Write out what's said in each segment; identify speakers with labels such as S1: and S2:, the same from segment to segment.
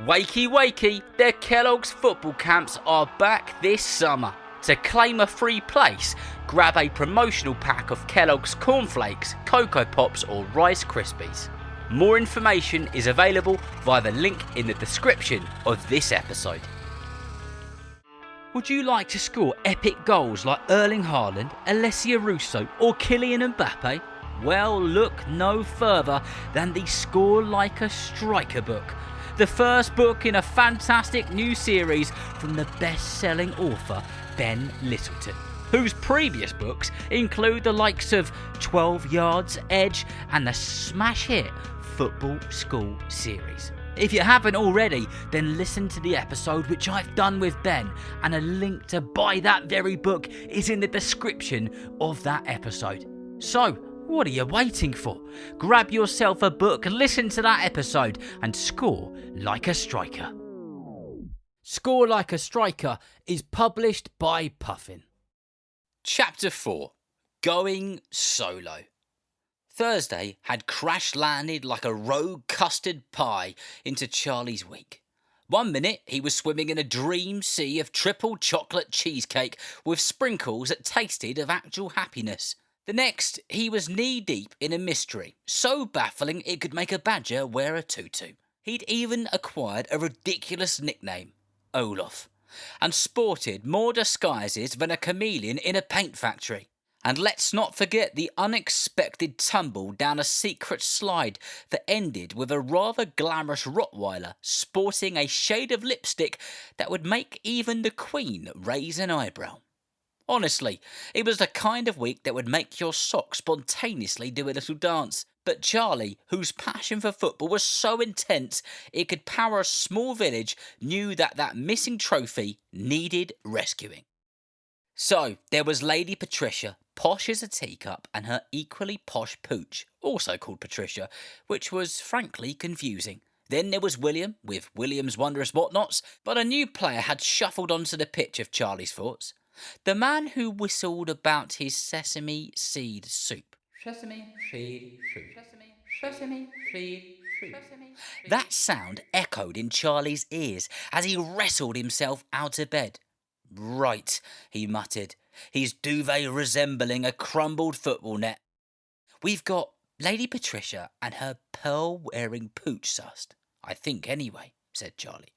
S1: Wakey wakey, their Kellogg's football camps are back this summer. To claim a free place, grab a promotional pack of Kellogg's cornflakes, Cocoa Pops or Rice Krispies. More information is available via the link in the description of this episode. Would you like to score epic goals like Erling Haaland, Alessia Russo or Kylian Mbappe? Well, look no further than the Score Like a Striker book. The first book in a fantastic new series from the best-selling author Ben Littleton, whose previous books include the likes of 12 Yards, Edge and the smash hit Football School series. If you haven't already, then listen to the episode which I've done with Ben, and a link to buy that very book is in the description of that episode. So, what are you waiting for? Grab yourself a book, listen to that episode, and score like a striker. Score Like a Striker is published by Puffin. Chapter 4. Going Solo. Thursday had crash-landed like a rogue custard pie into Charlie's week. 1 minute he was swimming in a dream sea of triple chocolate cheesecake with sprinkles that tasted of actual happiness. The next, he was knee-deep in a mystery, so baffling it could make a badger wear a tutu. He'd even acquired a ridiculous nickname, Olaf, and sported more disguises than a chameleon in a paint factory. And let's not forget the unexpected tumble down a secret slide that ended with a rather glamorous Rottweiler sporting a shade of lipstick that would make even the Queen raise an eyebrow. Honestly, it was the kind of week that would make your sock spontaneously do a little dance. But Charlie, whose passion for football was so intense it could power a small village, knew that missing trophy needed rescuing. So, there was Lady Patricia, posh as a teacup, and her equally posh pooch, also called Patricia, which was frankly confusing. Then there was William, with William's wondrous whatnots, but a new player had shuffled onto the pitch of Charlie's thoughts. The man who whistled about his sesame seed soup. Sesame seed soup. Sesame seed soup. That sound echoed in Charlie's ears as he wrestled himself out of bed. Right, he muttered, his duvet resembling a crumbled football net. We've got Lady Patricia and her pearl-wearing pooch sussed. I think anyway, said Charlie.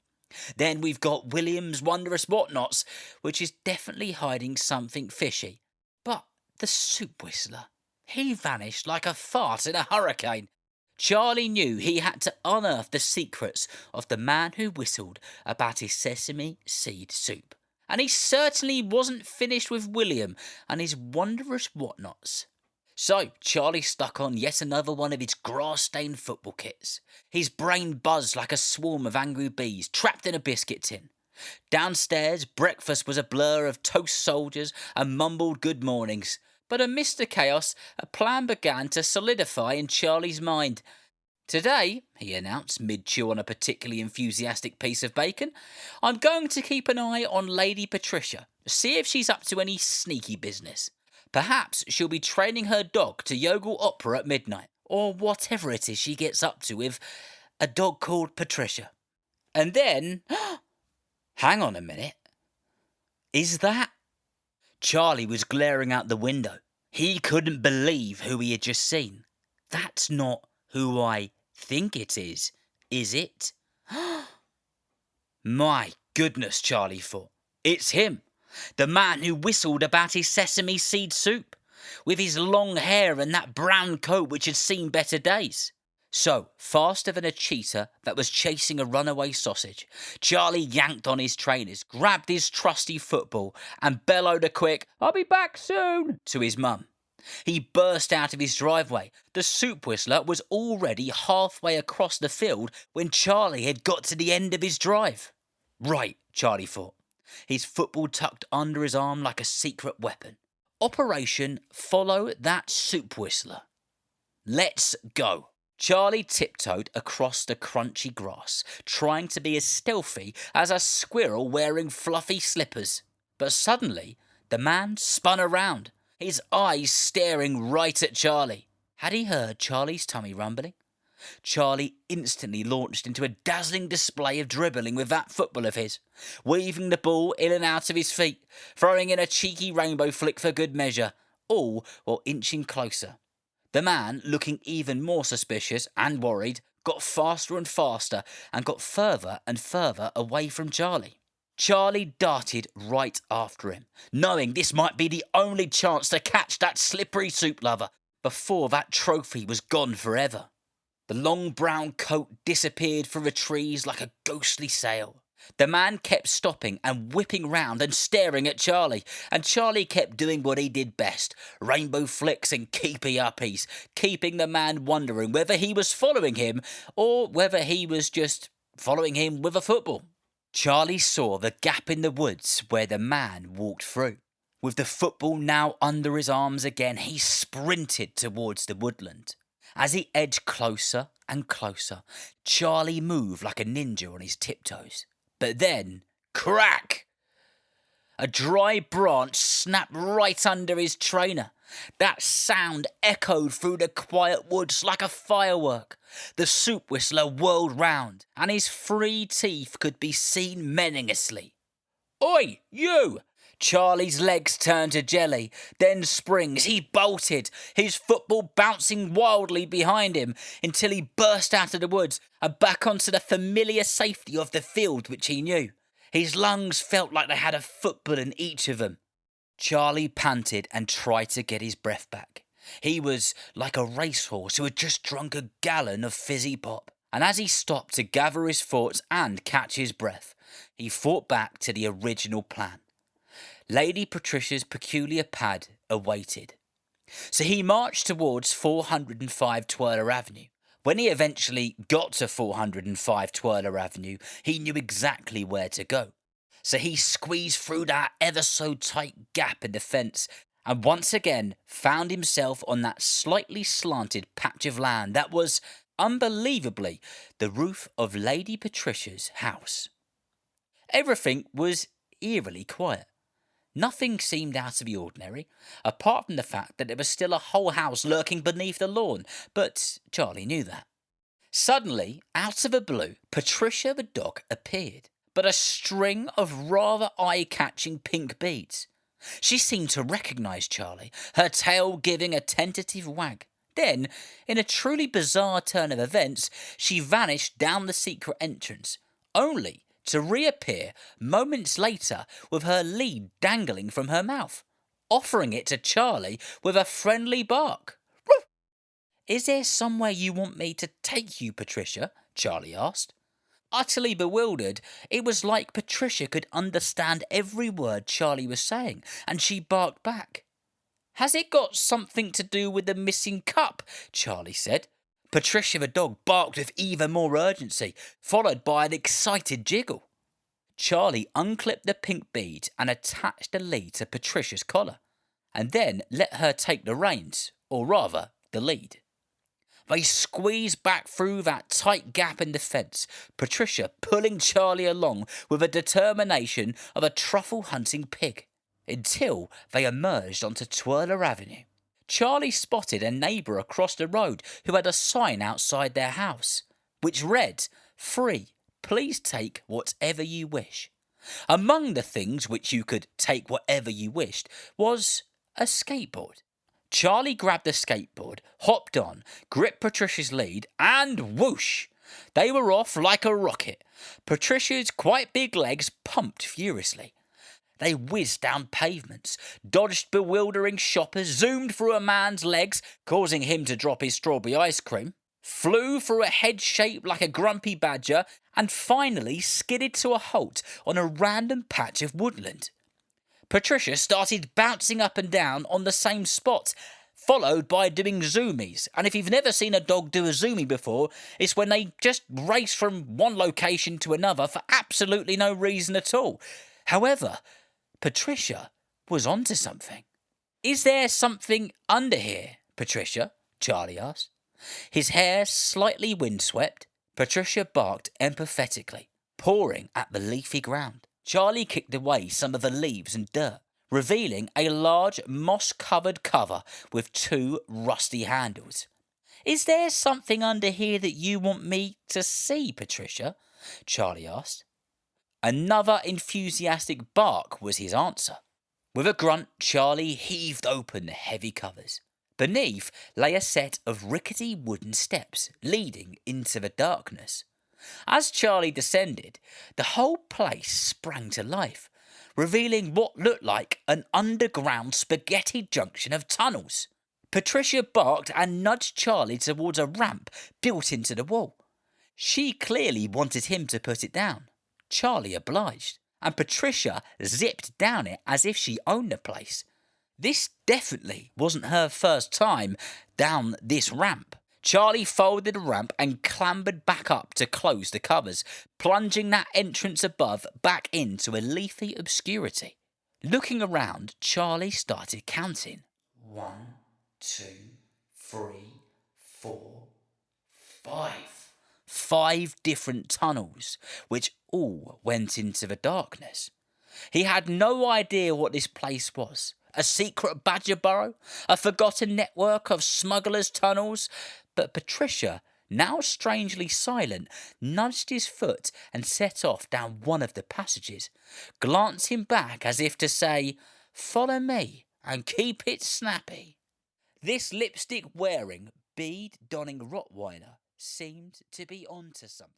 S1: Then we've got William's wondrous whatnots, which is definitely hiding something fishy. But the soup whistler, he vanished like a fart in a hurricane. Charlie knew he had to unearth the secrets of the man who whistled about his sesame seed soup. And he certainly wasn't finished with William and his wondrous whatnots. So Charlie stuck on yet another one of his grass-stained football kits. His brain buzzed like a swarm of angry bees trapped in a biscuit tin. Downstairs, breakfast was a blur of toast soldiers and mumbled good mornings. But amidst the chaos, a plan began to solidify in Charlie's mind. Today, he announced mid-chew on a particularly enthusiastic piece of bacon, I'm going to keep an eye on Lady Patricia, see if she's up to any sneaky business. Perhaps she'll be training her dog to yogle opera at midnight, or whatever it is she gets up to with a dog called Patricia. And then, hang on a minute, is that? Charlie was glaring out the window. He couldn't believe who he had just seen. That's not who I think it is it? My goodness, Charlie thought. It's him. The man who whistled about his sesame seed soup, with his long hair and that brown coat which had seen better days. So, faster than a cheetah that was chasing a runaway sausage, Charlie yanked on his trainers, grabbed his trusty football and bellowed a quick, I'll be back soon, to his mum. He burst out of his driveway. The soup whistler was already halfway across the field when Charlie had got to the end of his drive. Right, Charlie thought, his football tucked under his arm like a secret weapon. Operation Follow That Soup Whistler. Let's go. Charlie tiptoed across the crunchy grass, trying to be as stealthy as a squirrel wearing fluffy slippers. But suddenly, the man spun around, his eyes staring right at Charlie. Had he heard Charlie's tummy rumbling? Charlie instantly launched into a dazzling display of dribbling with that football of his, weaving the ball in and out of his feet, throwing in a cheeky rainbow flick for good measure, all while inching closer. The man, looking even more suspicious and worried, got faster and faster and got further and further away from Charlie. Charlie darted right after him, knowing this might be the only chance to catch that slippery soup lover before that trophy was gone forever. The long brown coat disappeared through the trees like a ghostly sail. The man kept stopping and whipping round and staring at Charlie, and Charlie kept doing what he did best, rainbow flicks and keepy-uppies, keeping the man wondering whether he was following him or whether he was just following him with a football. Charlie saw the gap in the woods where the man walked through. With the football now under his arms again, he sprinted towards the woodland. As he edged closer and closer, Charlie moved like a ninja on his tiptoes. But then, crack! A dry branch snapped right under his trainer. That sound echoed through the quiet woods like a firework. The soup whistler whirled round, and his 3 teeth could be seen menacingly. "Oi, you!" Charlie's legs turned to jelly, then springs. He bolted, his football bouncing wildly behind him until he burst out of the woods and back onto the familiar safety of the field which he knew. His lungs felt like they had a football in each of them. Charlie panted and tried to get his breath back. He was like a racehorse who had just drunk a gallon of fizzy pop. And as he stopped to gather his thoughts and catch his breath, he thought back to the original plan. Lady Patricia's peculiar pad awaited. So he marched towards 405 Twirler Avenue. When he eventually got to 405 Twirler Avenue, he knew exactly where to go. So he squeezed through that ever so tight gap in the fence and once again found himself on that slightly slanted patch of land that was, unbelievably, the roof of Lady Patricia's house. Everything was eerily quiet. Nothing seemed out of the ordinary, apart from the fact that there was still a whole house lurking beneath the lawn, but Charlie knew that. Suddenly, out of the blue, Patricia the dog appeared, but a string of rather eye-catching pink beads. She seemed to recognise Charlie, her tail giving a tentative wag. Then, in a truly bizarre turn of events, she vanished down the secret entrance, only to reappear moments later with her lead dangling from her mouth, offering it to Charlie with a friendly bark. "Woof!" "Is there somewhere you want me to take you, Patricia?" Charlie asked. Utterly bewildered, it was like Patricia could understand every word Charlie was saying, and she barked back. "Has it got something to do with the missing cup?" Charlie said. Patricia the dog barked with even more urgency, followed by an excited jiggle. Charlie unclipped the pink beads and attached the lead to Patricia's collar, and then let her take the reins, or rather, the lead. They squeezed back through that tight gap in the fence, Patricia pulling Charlie along with the determination of a truffle-hunting pig, until they emerged onto Twirler Avenue. Charlie spotted a neighbour across the road who had a sign outside their house, which read, "Free, please take whatever you wish." Among the things which you could take whatever you wished was a skateboard. Charlie grabbed the skateboard, hopped on, gripped Patricia's lead, and whoosh! They were off like a rocket. Patricia's quite big legs pumped furiously. They whizzed down pavements, dodged bewildering shoppers, zoomed through a man's legs, causing him to drop his strawberry ice cream, flew through a head shaped like a grumpy badger, and finally skidded to a halt on a random patch of woodland. Patricia started bouncing up and down on the same spot, followed by doing zoomies. And if you've never seen a dog do a zoomie before, it's when they just race from one location to another for absolutely no reason at all. However, Patricia was onto something. "Is there something under here, Patricia?" Charlie asked. His hair slightly windswept, Patricia barked empathetically, pawing at the leafy ground. Charlie kicked away some of the leaves and dirt, revealing a large moss-covered cover with 2 rusty handles. "Is there something under here that you want me to see, Patricia?" Charlie asked. Another enthusiastic bark was his answer. With a grunt, Charlie heaved open the heavy covers. Beneath lay a set of rickety wooden steps leading into the darkness. As Charlie descended, the whole place sprang to life, revealing what looked like an underground spaghetti junction of tunnels. Patricia barked and nudged Charlie towards a ramp built into the wall. She clearly wanted him to put it down. Charlie obliged, and Patricia zipped down it as if she owned the place. This definitely wasn't her first time down this ramp. Charlie folded the ramp and clambered back up to close the covers, plunging that entrance above back into a leafy obscurity. Looking around, Charlie started counting. 1, 2, 3, 4, 5. 5 different tunnels, which all went into the darkness. He had no idea what this place was. A secret badger burrow? A forgotten network of smugglers' tunnels? But Patricia, now strangely silent, nudged his foot and set off down one of the passages, glancing back as if to say, "Follow me and keep it snappy." This lipstick-wearing, bead-donning Rottweiler seemed to be onto something.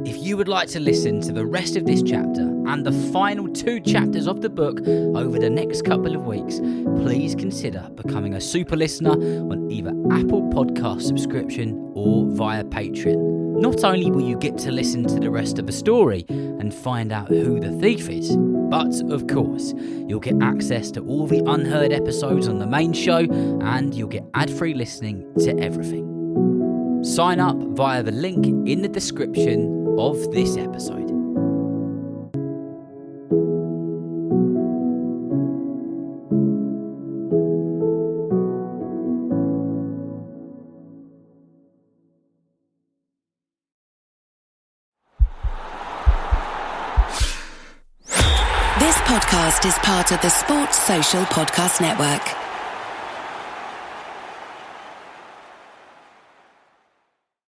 S1: If you would like to listen to the rest of this chapter and the final 2 chapters of the book over the next couple of weeks, please consider becoming a super listener on either Apple Podcast subscription or via Patreon. Not only will you get to listen to the rest of the story and find out who the thief is, but of course, you'll get access to all the unheard episodes on the main show and you'll get ad-free listening to everything. Sign up via the link in the description of this episode.
S2: This podcast is part of the Sports Social Podcast Network.